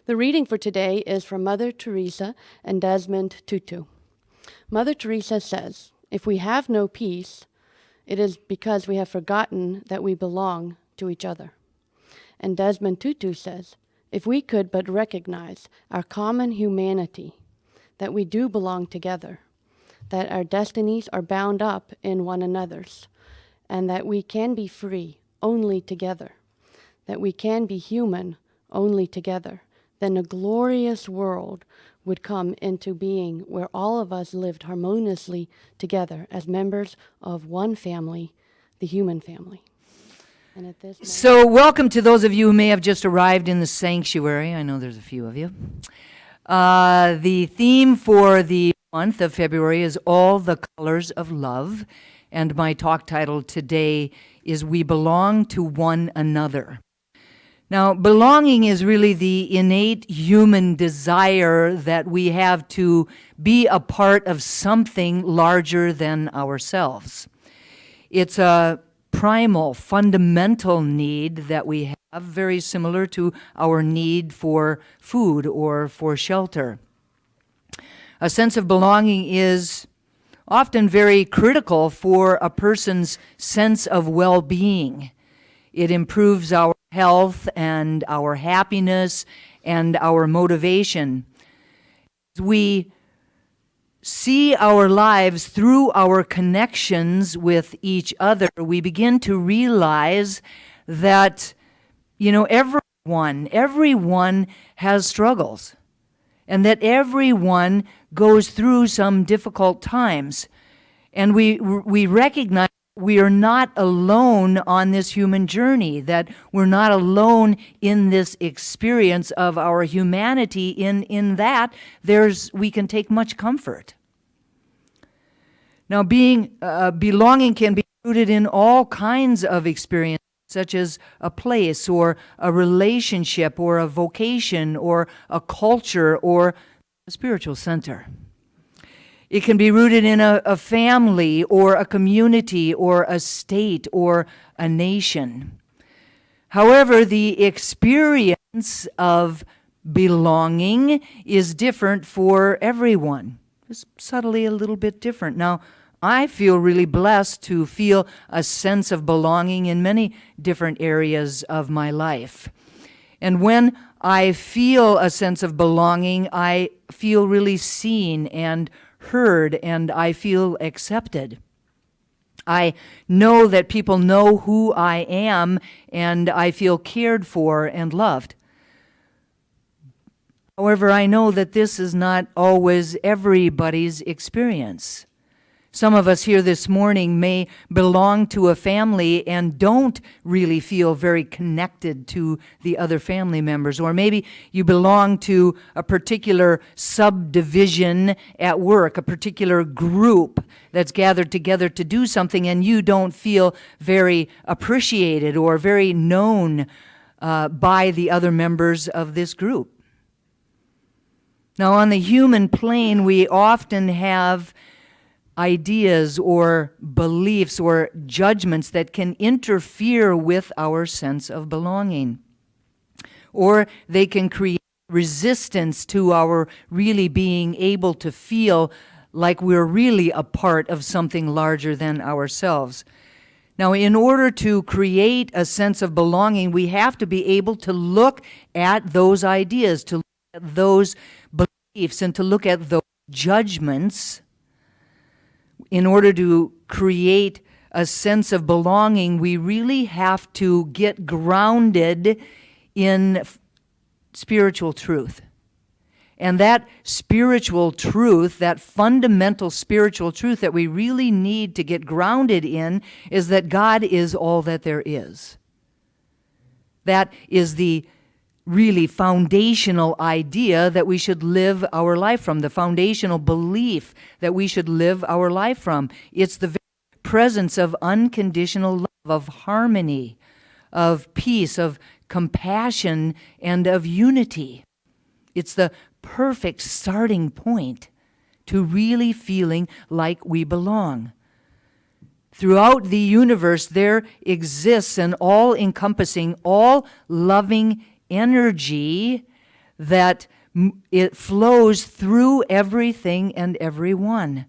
The reading for today is from Mother Teresa and Desmond Tutu. Mother Teresa says, "If we have no peace, it is because we have forgotten that we belong to each other." And Desmond Tutu says, "If we could but recognize our common humanity, that we do belong together, that our destinies are bound up in one another's, and that we can be free only together, that we can be human only together, then a glorious world would come into being where all of us lived harmoniously together as members of one family, the human family." And at this moment, So welcome to those of you who may have just arrived in the sanctuary. I know there's a few of you. The theme for the month of February is All the Colors of Love, and my talk title today is We Belong to One Another. Now, belonging is really the innate human desire that we have to be a part of something larger than ourselves. It's a primal, fundamental need that we have, very similar to our need for food or for shelter. A sense of belonging is often very critical for a person's sense of well-being. It improves our health and our happiness and our motivation. We see our lives through our connections with each other. We begin to realize that, everyone has struggles, and that everyone goes through some difficult times. And we recognize we are not alone on this human journey, that we're not alone in this experience of our humanity. In that, we can take much comfort. Now, belonging can be rooted in all kinds of experiences, such as a place or a relationship or a vocation or a culture or a spiritual center. It can be rooted in a family or a community or a state or a nation. However, the experience of belonging is different for everyone. It's subtly a little bit different. Now, I feel really blessed to feel a sense of belonging in many different areas of my life. And when I feel a sense of belonging, I feel really seen and heard, and I feel accepted. I know that people know who I am, and I feel cared for and loved. However, I know that this is not always everybody's experience. Some of us here this morning may belong to a family and don't really feel very connected to the other family members. Or maybe you belong to a particular subdivision at work, a particular group that's gathered together to do something, and you don't feel very appreciated or very known by the other members of this group. Now, on the human plane, we often have ideas or beliefs or judgments that can interfere with our sense of belonging. Or they can create resistance to our really being able to feel like we're really a part of something larger than ourselves. Now, in order to create a sense of belonging, we have to be able to look at those ideas, to look at those beliefs, and to look at those judgments. In order to create a sense of belonging, we really have to get grounded in spiritual truth. And that spiritual truth, that fundamental spiritual truth that we really need to get grounded in, is that God is all that there is. That is the really foundational idea that we should live our life from, the foundational belief that we should live our life from. It's the very presence of unconditional love, of harmony, of peace, of compassion, and of unity. It's the perfect starting point to really feeling like we belong. Throughout the universe, there exists an all-encompassing, all-loving energy that it flows through everything and everyone.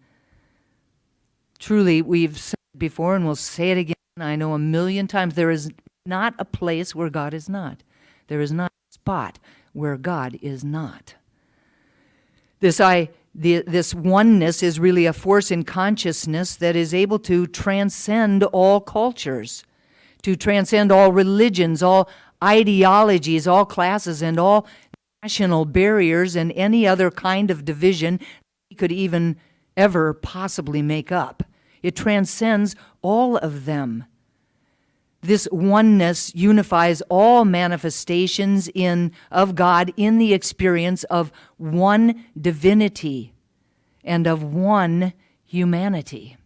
Truly, we've said it before and we'll say it again, I know 1,000,000 times, there is not a place where God is not. There is not a spot where God is not. This oneness is really a force in consciousness that is able to transcend all cultures, to transcend all religions, all ideologies, all classes, and all national barriers and any other kind of division we could even ever possibly make up. It transcends all of them. This oneness unifies all manifestations of God in the experience of one divinity and of one humanity.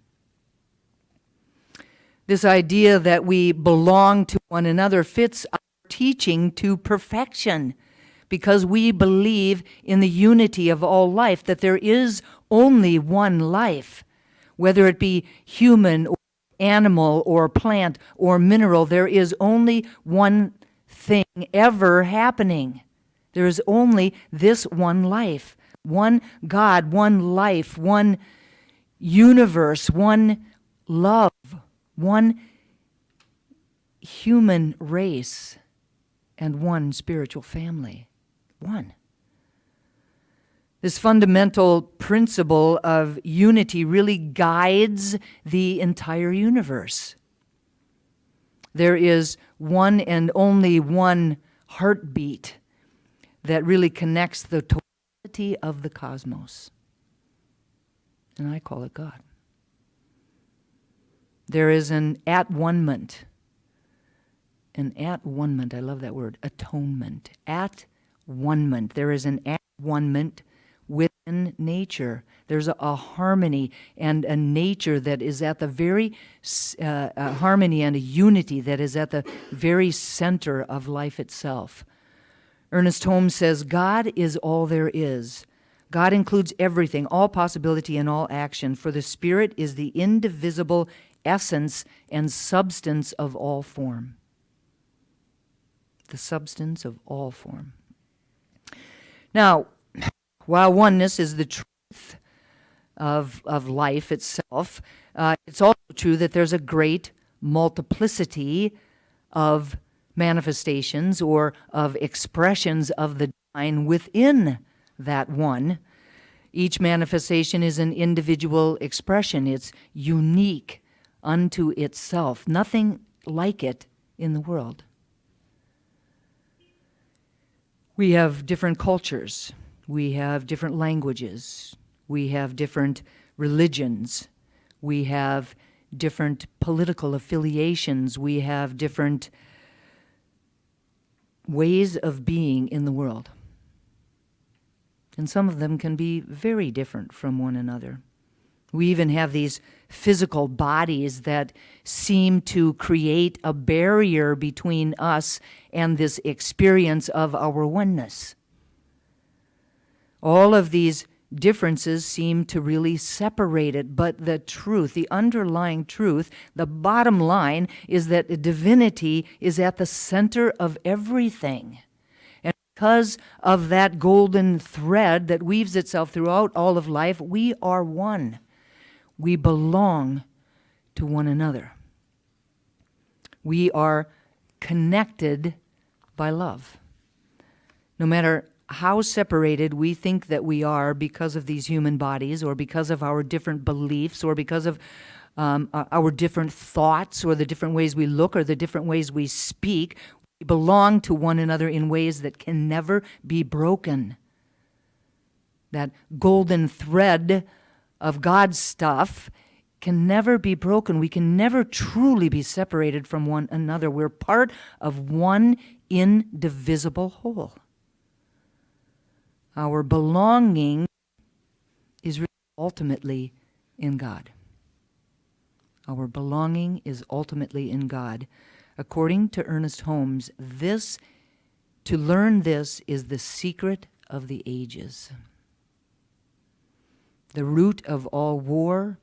This idea that we belong to one another fits our teaching to perfection, because we believe in the unity of all life, that there is only one life, whether it be human or animal or plant or mineral. There is only one thing ever happening. There is only this one life, one God, one life, one universe, one love, one human race, and one spiritual family. One. This fundamental principle of unity really guides the entire universe. There is one and only one heartbeat that really connects the totality of the cosmos. And I call it God. There is an at-one-ment. An at-one-ment, I love that word, atonement. At-one-ment. There is an at-one-ment within nature. There's a harmony and a nature that is at the very harmony and a unity that is at the very center of life itself. Ernest Holmes says, God is all there is. God includes everything, all possibility and all action, for the Spirit is the indivisible essence and substance of all form. The substance of all form. Now, while oneness is the truth of life itself, it's also true that there's a great multiplicity of manifestations or of expressions of the divine within that one. Each manifestation is an individual expression. It's unique unto itself. Nothing like it in the world. We have different cultures. We have different languages. We have different religions. We have different political affiliations. We have different ways of being in the world. And some of them can be very different from one another. We even have these physical bodies that seem to create a barrier between us and this experience of our oneness. All of these differences seem to really separate it, but the truth, the underlying truth, the bottom line is that divinity is at the center of everything. And because of that golden thread that weaves itself throughout all of life, we are one. We belong to one another. We are connected by love. No matter how separated we think that we are because of these human bodies, or because of our different beliefs, or because of our different thoughts, or the different ways we look, or the different ways we speak, we belong to one another in ways that can never be broken. That golden thread of God's stuff can never be broken. We can never truly be separated from one another. We're part of one indivisible whole. Our belonging is ultimately in God. Our belonging is ultimately in God. According to Ernest Holmes, to learn this is the secret of the ages. The root of all war,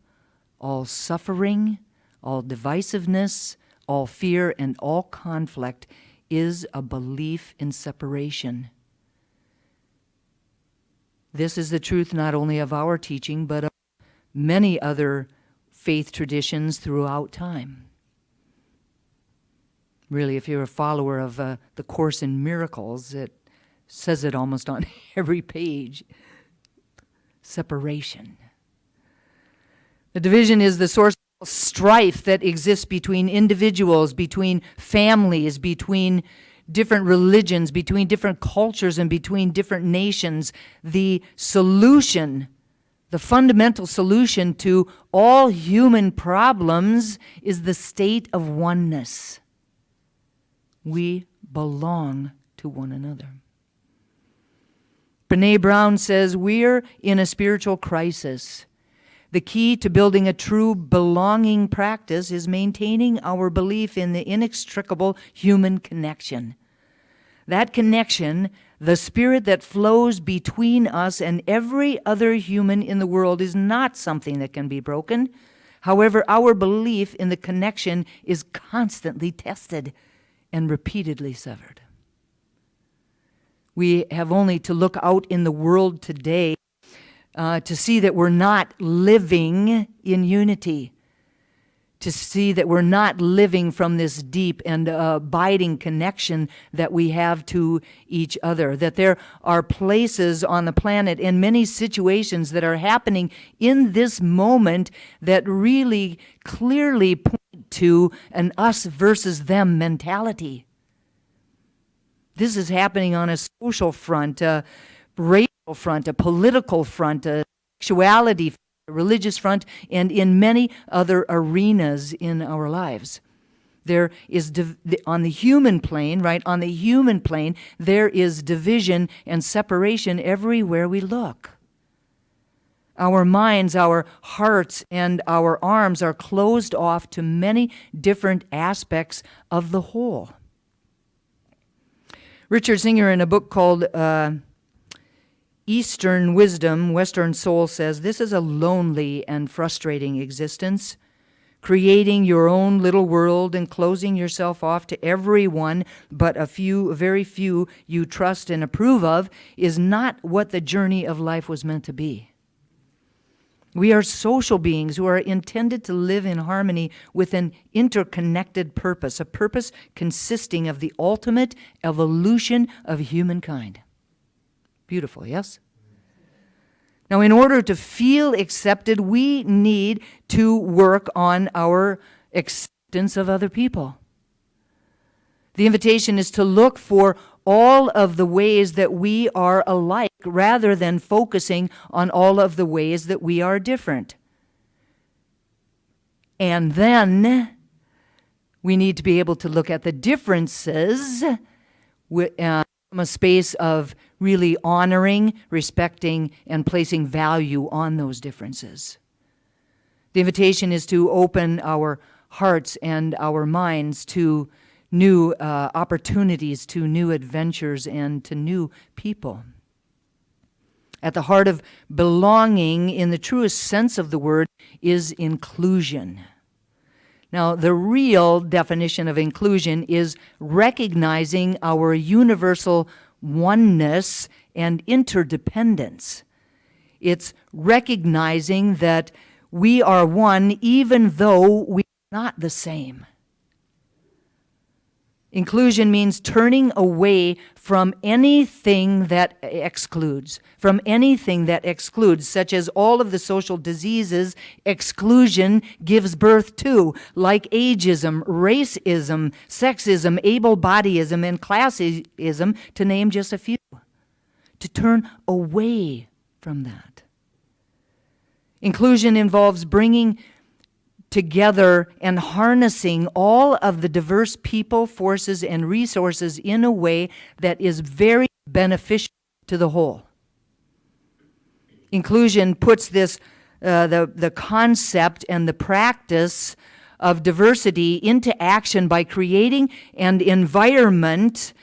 all suffering, all divisiveness, all fear, and all conflict is a belief in separation. This is the truth not only of our teaching, but of many other faith traditions throughout time. Really, if you're a follower of the Course in Miracles, it says it almost on every page. Separation. The division is the source of strife that exists between individuals, between families, between different religions, between different cultures, and between different nations. The solution, the fundamental solution to all human problems is the state of oneness. We belong to one another. Brené Brown says, we're in a spiritual crisis. The key to building a true belonging practice is maintaining our belief in the inextricable human connection. That connection, the spirit that flows between us and every other human in the world, is not something that can be broken. However, our belief in the connection is constantly tested and repeatedly severed. We have only to look out in the world today to see that we're not living in unity, to see that we're not living from this deep and abiding connection that we have to each other, that there are places on the planet and many situations that are happening in this moment that really clearly point to an us versus them mentality. This is happening on a social front, a racial front, a political front, a sexuality front, a religious front, and in many other arenas in our lives. There is, on the human plane, right, on the human plane, there is division and separation everywhere we look. Our minds, our hearts, and our arms are closed off to many different aspects of the whole. Richard Singer, in a book called Eastern Wisdom, Western Soul, says, this is a lonely and frustrating existence. Creating your own little world and closing yourself off to everyone but a few, very few you trust and approve of is not what the journey of life was meant to be. We are social beings who are intended to live in harmony with an interconnected purpose, a purpose consisting of the ultimate evolution of humankind. Beautiful, yes? Now, in order to feel accepted, we need to work on our acceptance of other people. The invitation is to look for all of the ways that we are alike rather than focusing on all of the ways that we are different. And then we need to be able to look at the differences from a space of really honoring, respecting, and placing value on those differences. The invitation is to open our hearts and our minds to new opportunities, to new adventures, and to new people. At the heart of belonging, in the truest sense of the word, is inclusion. Now, the real definition of inclusion is recognizing our universal oneness and interdependence. It's recognizing that we are one even though we are not the same. Inclusion means turning away from anything that excludes, such as all of the social diseases exclusion gives birth to, like ageism, racism, sexism, able-bodyism, and classism, to name just a few. To turn away from that. Inclusion involves bringing together and harnessing all of the diverse people, forces, and resources in a way that is very beneficial to the whole. Inclusion puts this, the concept and the practice of diversity into action by creating an environment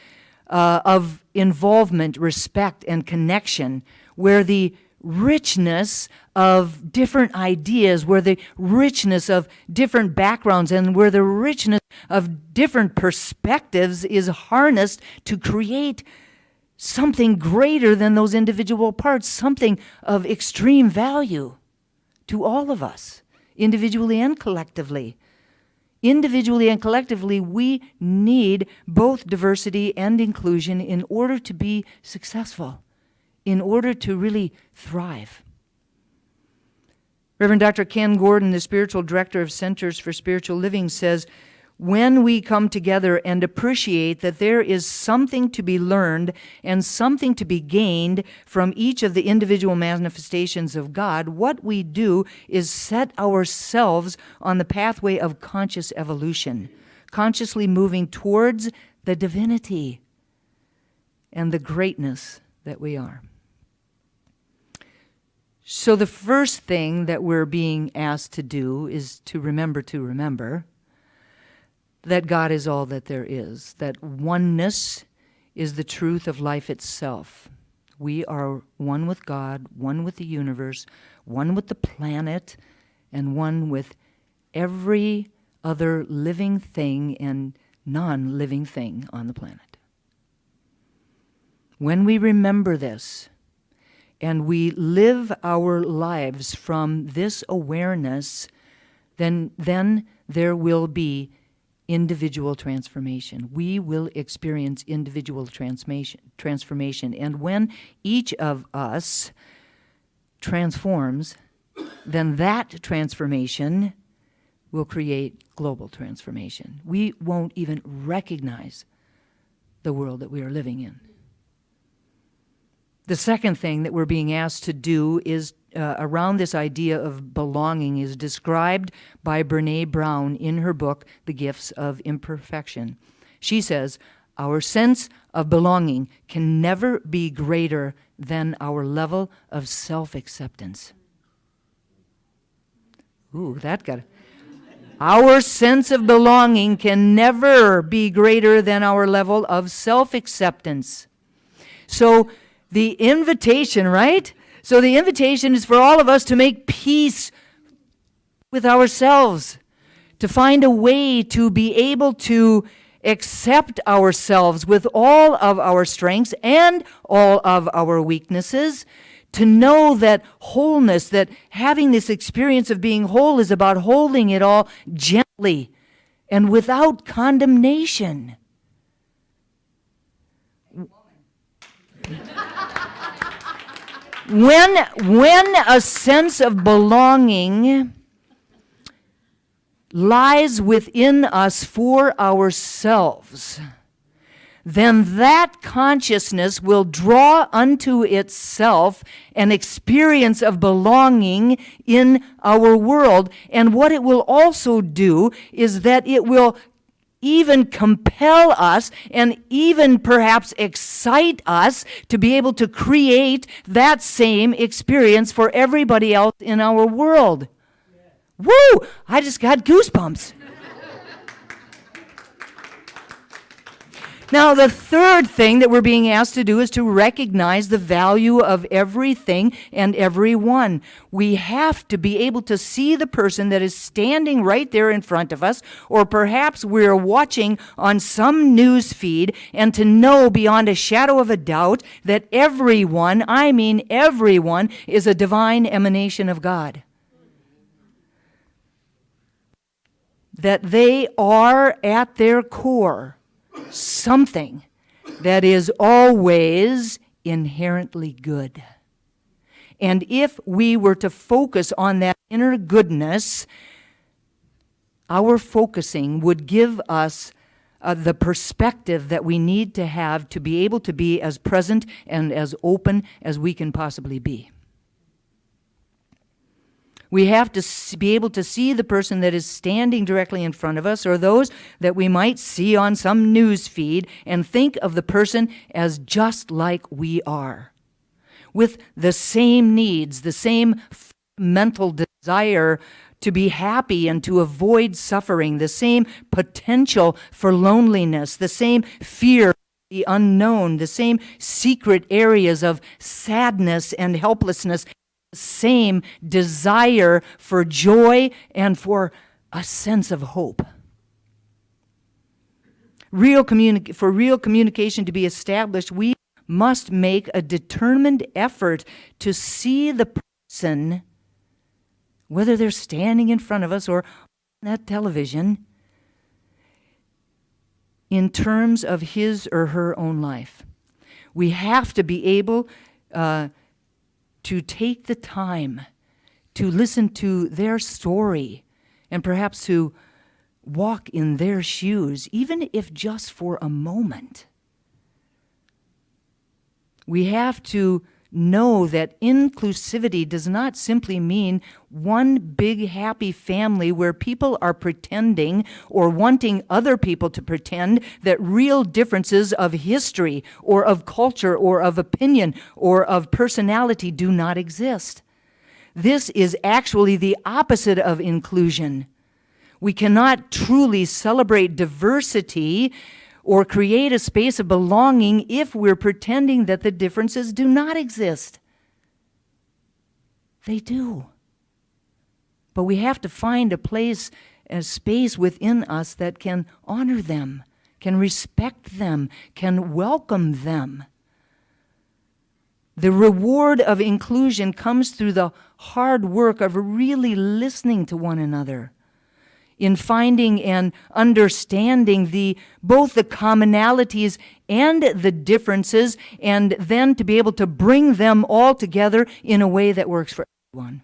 of involvement, respect, and connection where the richness of different ideas, where the richness of different backgrounds, and where the richness of different perspectives is harnessed to create something greater than those individual parts, something of extreme value to all of us, individually and collectively. Individually and collectively, we need both diversity and inclusion in order to be successful, in order to really thrive. Reverend Dr. Ken Gordon, the spiritual director of Centers for Spiritual Living, says, when we come together and appreciate that there is something to be learned and something to be gained from each of the individual manifestations of God, what we do is set ourselves on the pathway of conscious evolution, consciously moving towards the divinity and the greatness that we are. So the first thing that we're being asked to do is to remember that God is all that there is, that oneness is the truth of life itself. We are one with God, one with the universe, one with the planet, and one with every other living thing and non-living thing on the planet. When we remember this, and we live our lives from this awareness, then there will be individual transformation. We will experience individual transformation. And when each of us transforms, then that transformation will create global transformation. We won't even recognize the world that we are living in. The second thing that we're being asked to do is around this idea of belonging is described by Brené Brown in her book, The Gifts of Imperfection. She says, our sense of belonging can never be greater than our level of self-acceptance. Ooh, that got it. Our sense of belonging can never be greater than our level of self-acceptance. So the invitation, right? So the invitation is for all of us to make peace with ourselves, to find a way to be able to accept ourselves with all of our strengths and all of our weaknesses, to know that wholeness, that having this experience of being whole is about holding it all gently and without condemnation. When a sense of belonging lies within us for ourselves, then that consciousness will draw unto itself an experience of belonging in our world. And what it will also do is that it will even compel us and even perhaps excite us to be able to create that same experience for everybody else in our world. Yeah. Woo! I just got goosebumps. Now, the third thing that we're being asked to do is to recognize the value of everything and everyone. We have to be able to see the person that is standing right there in front of us, or perhaps we're watching on some news feed, and to know beyond a shadow of a doubt that everyone, I mean everyone, is a divine emanation of God. That they are at their core something that is always inherently good. And if we were to focus on that inner goodness, our focusing would give us the perspective that we need to have to be able to be as present and as open as we can possibly be. We have to be able to see the person that is standing directly in front of us, or those that we might see on some news feed, and think of the person as just like we are, with the same needs, the same mental desire to be happy and to avoid suffering, the same potential for loneliness, the same fear of the unknown, the same secret areas of sadness and helplessness, same desire for joy and for a sense of hope. For real communication to be established, we must make a determined effort to see the person, whether they're standing in front of us or on that television, in terms of his or her own life. We have to be able to take the time to listen to their story and perhaps to walk in their shoes, even if just for a moment. We have to know that inclusivity does not simply mean one big happy family where people are pretending or wanting other people to pretend that real differences of history or of culture or of opinion or of personality do not exist. This is actually the opposite of inclusion. We cannot truly celebrate diversity or create a space of belonging if we're pretending that the differences do not exist. They do. But we have to find a place, a space within us that can honor them, can respect them, can welcome them. The reward of inclusion comes through the hard work of really listening to one another, in finding and understanding both the commonalities and the differences, and then to be able to bring them all together in a way that works for everyone.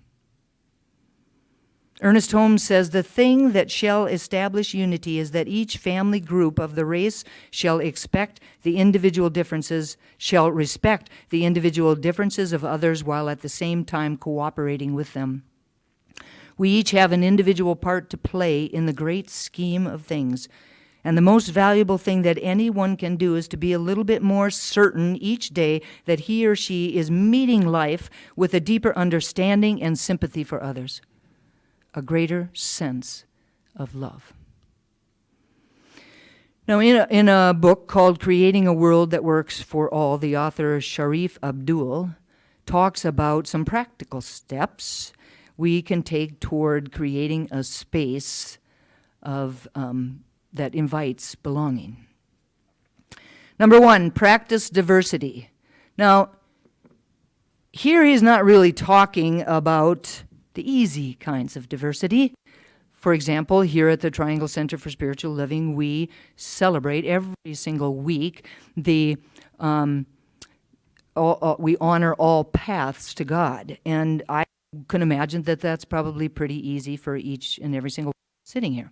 Ernest Holmes says, "The thing that shall establish unity is that each family group of the race shall respect the individual differences of others while at the same time cooperating with them. We each have an individual part to play in the great scheme of things, and the most valuable thing that anyone can do is to be a little bit more certain each day that he or she is meeting life with a deeper understanding and sympathy for others, a greater sense of love." Now, in a book called Creating a World That Works for All, the author Sharif Abdul talks about some practical steps we can take toward creating a space of that invites belonging. Number one, practice diversity. Now, here he's not really talking about the easy kinds of diversity. For example, here at the Triangle Center for Spiritual Living, we celebrate every single week we honor all paths to God. And I can imagine that that's probably pretty easy for each and every single sitting here.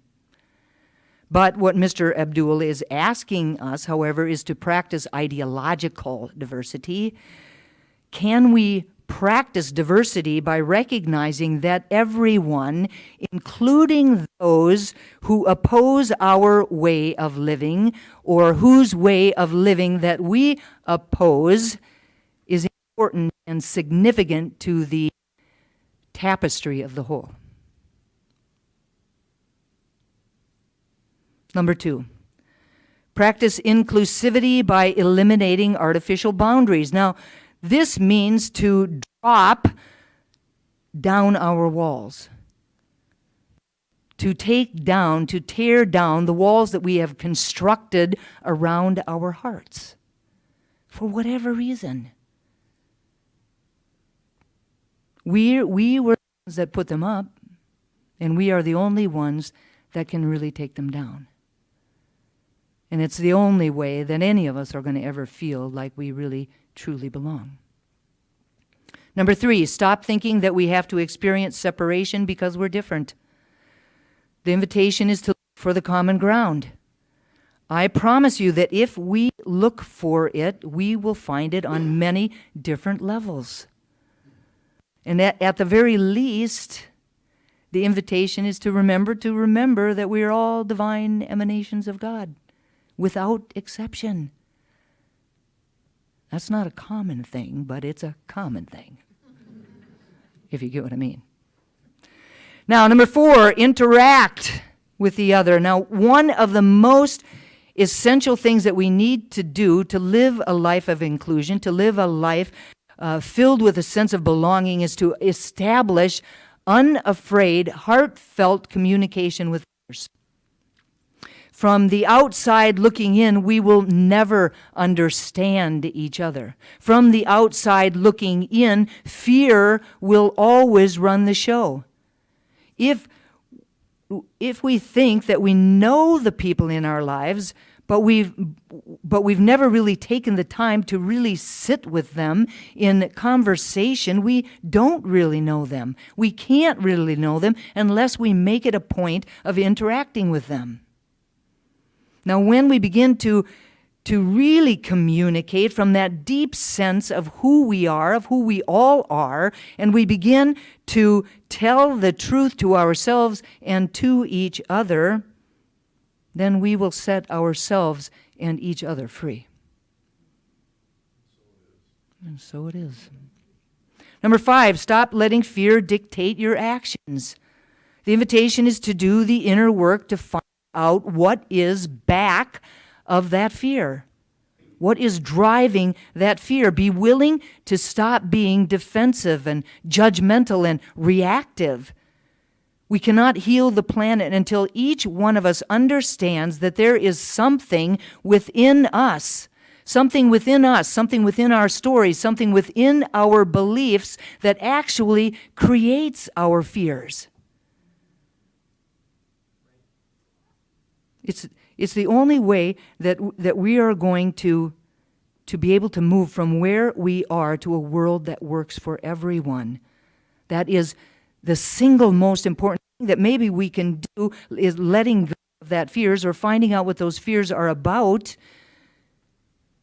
But what Mr. Abdul is asking us, however, is to practice ideological diversity. Can we practice diversity by recognizing that everyone, including those who oppose our way of living or whose way of living that we oppose, is important and significant to the tapestry of the whole? Number two, practice inclusivity by eliminating artificial boundaries. Now, this means to drop down our walls, to tear down the walls that we have constructed around our hearts, for whatever reason. We were the ones that put them up, and we are the only ones that can really take them down. And it's the only way that any of us are going to ever feel like we really, truly belong. Number three, stop thinking that we have to experience separation because we're different. The invitation is to look for the common ground. I promise you that if we look for it, we will find it on many different levels. And at the very least, the invitation is to remember that we are all divine emanations of God, without exception. That's not a common thing, but it's a common thing, if you get what I mean. Now, number four, interact with the other. Now, one of the most essential things that we need to do to live a life of inclusion, to live a life filled with a sense of belonging, is to establish unafraid, heartfelt communication with others. From the outside looking in, we will never understand each other. From the outside looking in, fear will always run the show. If we think that we know the people in our lives, but we've never really taken the time to really sit with them in conversation, we don't really know them. We can't really know them unless we make it a point of interacting with them. Now, when we begin to really communicate from that deep sense of who we are, of who we all are, and we begin to tell the truth to ourselves and to each other, then we will set ourselves and each other free. And so it is. Number 5, stop letting fear dictate your actions. The invitation is to do the inner work to find out what is back of that fear. What is driving that fear? Be willing to stop being defensive and judgmental and reactive. We cannot heal the planet until each one of us understands that there is something within us, something within our stories, something within our beliefs that actually creates our fears. It's the only way that we are going to be able to move from where we are to a world that works for everyone. That is the single most important thing that maybe we can do, is letting go of that fears or finding out what those fears are about.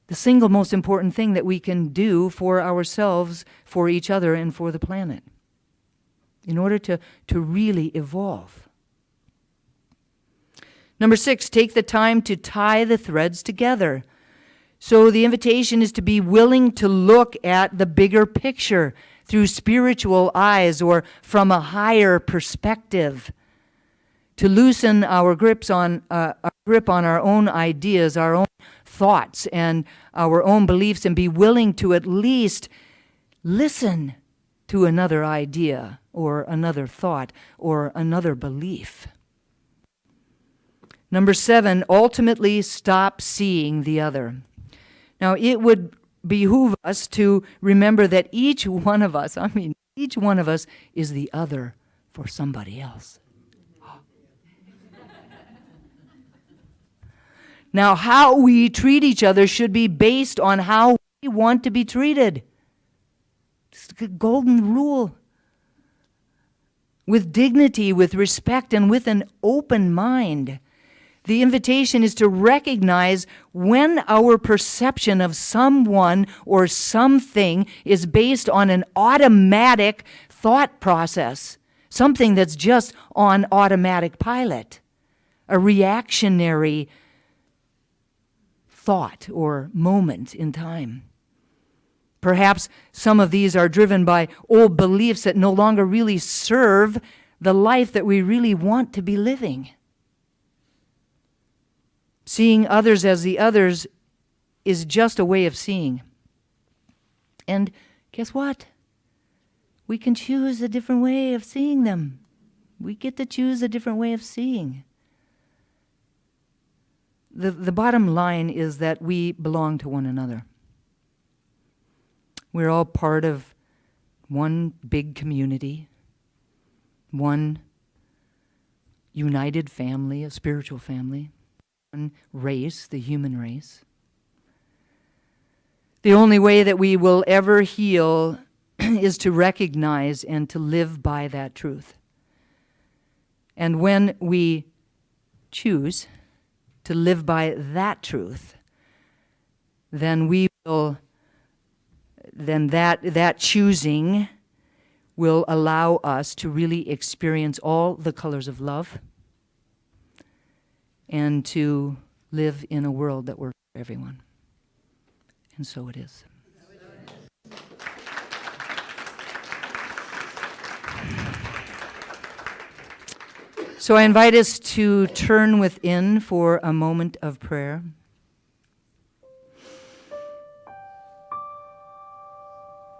The single most important thing that we can do for ourselves, for each other, and for the planet in order to really evolve. Number 6, take the time to tie the threads together. So the invitation is to be willing to look at the bigger picture through spiritual eyes or from a higher perspective. To loosen our grip on our own ideas, our own thoughts, and our own beliefs, and be willing to at least listen to another idea or another thought or another belief. Number 7, ultimately stop seeing the other. Now, it would behoove us to remember that each one of us is the other for somebody else. Now, how we treat each other should be based on how we want to be treated. It's the golden rule. With dignity, with respect, and with an open mind. The invitation is to recognize when our perception of someone or something is based on an automatic thought process, something that's just on automatic pilot, a reactionary thought or moment in time. Perhaps some of these are driven by old beliefs that no longer really serve the life that we really want to be living. Seeing others as the others is just a way of seeing. And guess what? We can choose a different way of seeing them. We get to choose a different way of seeing. The bottom line is that we belong to one another. We're all part of one big community, one united family, a spiritual family. Race, the human race. The only way that we will ever heal is to recognize and to live by that truth. And when we choose to live by that truth, then that choosing will allow us to really experience all the colors of love and to live in a world that works for everyone. And so it is. So I invite us to turn within for a moment of prayer.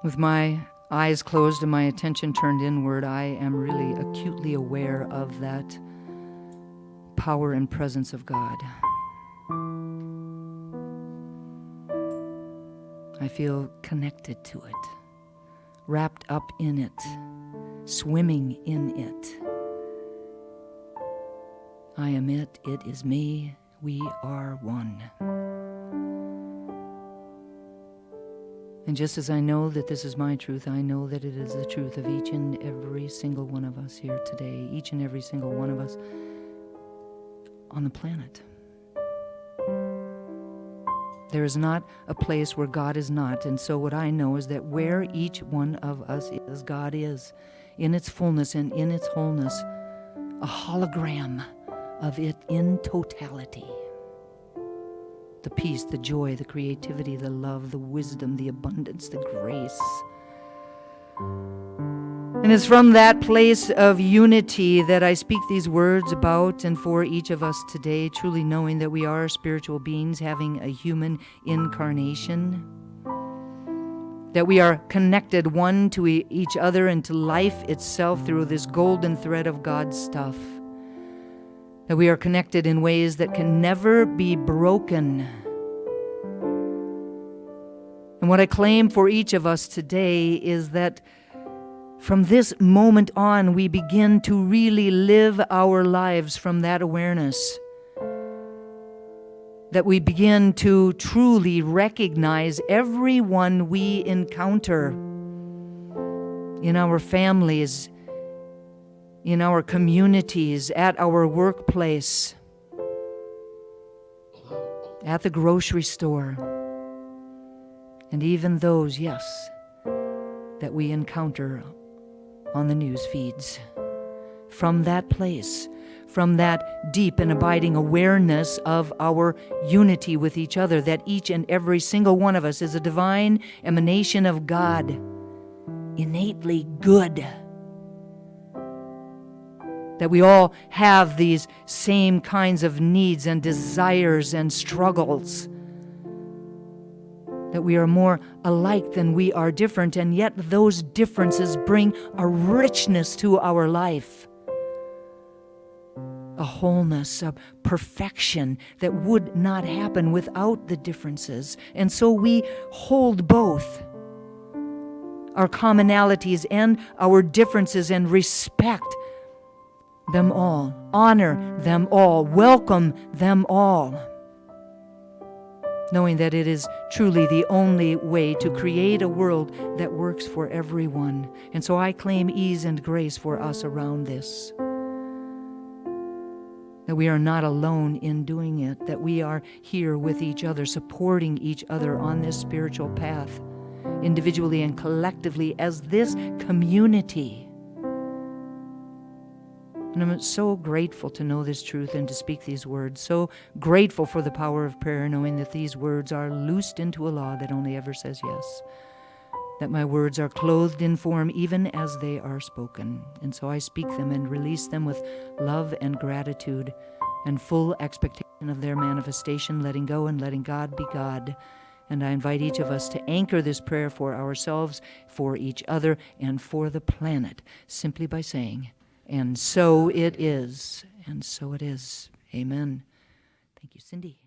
With my eyes closed and my attention turned inward, I am really acutely aware of that power and presence of God. I feel connected to it, wrapped up in it, swimming in it. I am it, it is me, we are one. And just as I know that this is my truth, I know that it is the truth of each and every single one of us here today, each and every single one of us on the planet. There is not a place where God is not, and so what I know is that where each one of us is, God is, in its fullness and in its wholeness, a hologram of it in totality. The peace, the joy, the creativity, the love, the wisdom, the abundance, the grace. And it's from that place of unity that I speak these words about and for each of us today, truly knowing that we are spiritual beings having a human incarnation, that we are connected one to each other and to life itself through this golden thread of God's stuff, that we are connected in ways that can never be broken. And what I claim for each of us today is that from this moment on, we begin to really live our lives from that awareness. That we begin to truly recognize everyone we encounter in our families, in our communities, at our workplace, at the grocery store, and even those, yes, that we encounter on the news feeds. From that place, from that deep and abiding awareness of our unity with each other, that each and every single one of us is a divine emanation of God, innately good. That we all have these same kinds of needs and desires and struggles. That we are more alike than we are different, and yet those differences bring a richness to our life, a wholeness, a perfection that would not happen without the differences. And so we hold both our commonalities and our differences and respect them all, honor them all, welcome them all, knowing that it is truly the only way to create a world that works for everyone. And so I claim ease and grace for us around this. That we are not alone in doing it, that we are here with each other, supporting each other on this spiritual path, individually and collectively as this community. And I'm so grateful to know this truth and to speak these words. So grateful for the power of prayer, knowing that these words are loosed into a law that only ever says yes. That my words are clothed in form even as they are spoken. And so I speak them and release them with love and gratitude and full expectation of their manifestation, letting go and letting God be God. And I invite each of us to anchor this prayer for ourselves, for each other, and for the planet, simply by saying, and so it is, and so it is. Amen. Thank you, Cindy.